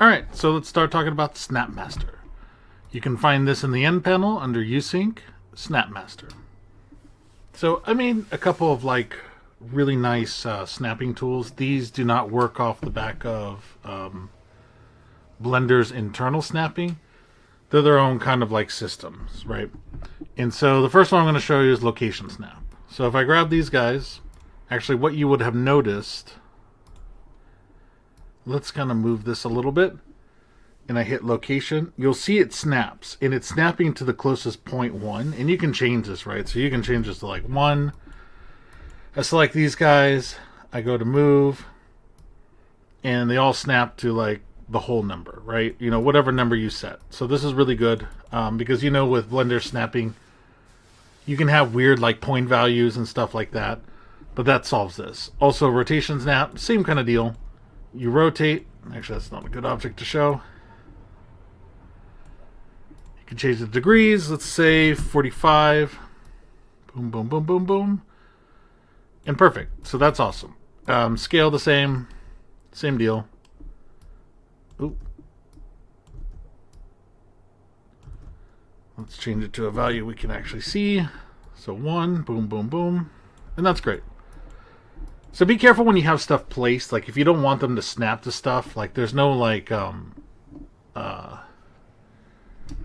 Alright, so let's start talking about Snapmaster. You can find this in the end panel under USync, Snapmaster. So I made a couple of like really nice snapping tools. These do not work off the back of Blender's internal snapping. They're their own kind of like systems, right? And so the first one I'm going to show you is location snap. So if I grab these guys, actually what you would have noticed, let's kind of move this a little bit, and I hit location, you'll see it snaps, and it's snapping to the closest 0.1, and you can change this, right? So you can change this to like 1. I select these guys, I go to move, and they all snap to like the whole number, right? You know, whatever number you set. So this is really good because, you know, with Blender snapping, you can have weird like point values and stuff like that, but that solves this. Also, rotation snap, same kind of deal. You rotate, actually that's not a good object to show. You can change the degrees, let's say 45. Boom, boom, boom, boom, boom. And perfect, so that's awesome. Scale the same deal. Oop. Let's change it to a value we can actually see. So 1, boom, boom, boom. And that's great. So be careful when you have stuff placed. Like if you don't want them to snap to stuff, like there's no like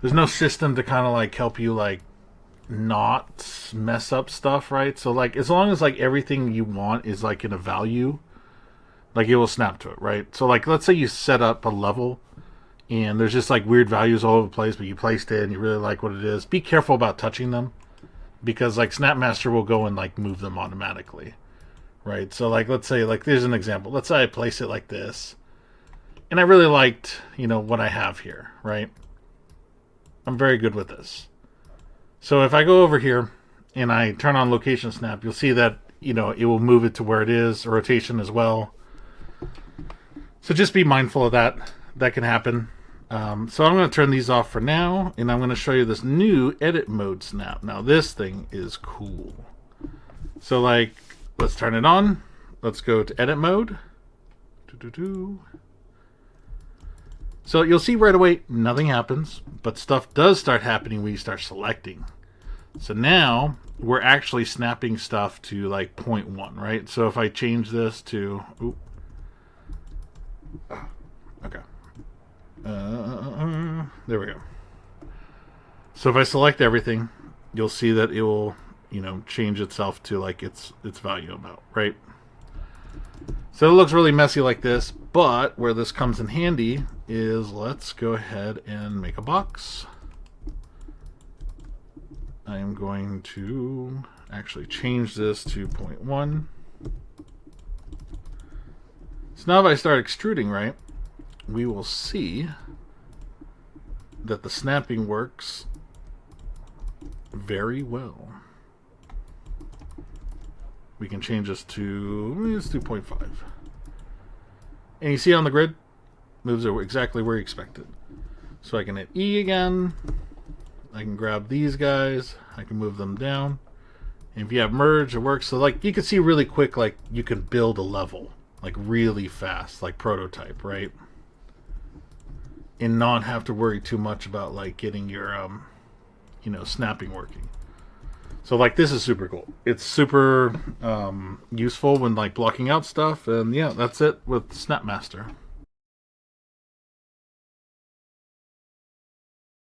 there's no system to kind of like help you like not mess up stuff, right? So like as long as like everything you want is like in a value, like it will snap to it, right? So like let's say you set up a level and there's just like weird values all over the place, but you placed it and you really like what it is. Be careful about touching them because like Snapmaster will go and like move them automatically. Right, so like let's say like there's an example. Let's say I place it like this, and I really liked, you know, what I have here, right? I'm very good with this. So if I go over here and I turn on location snap, you'll see that, you know, it will move it to where it is, rotation as well. So just be mindful of that. That can happen. So I'm going to turn these off for now, and I'm going to show you this new edit mode snap. Now this thing is cool. So like, let's turn it on. Let's go to edit mode. So you'll see right away nothing happens, but stuff does start happening when you start selecting. So now we're actually snapping stuff to like 0.1, right? So if I change this to, okay, there we go. So if I select everything, you'll see that it will, you know, change itself to like its value amount, right? So it looks really messy like this, but where this comes in handy is let's go ahead and make a box. I am going to actually change this to 0.1. So now if I start extruding, right, we will see that the snapping works very well. We can change this to, let's do 0.5. And you see on the grid, moves it exactly where you expect it. So I can hit E again. I can grab these guys. I can move them down. And if you have merge, it works. So like you can see really quick, like you can build a level like really fast, like prototype, right? And not have to worry too much about like getting your, you know, snapping working. So like this is super cool. It's super useful when like blocking out stuff, and yeah, that's it with Snapmaster.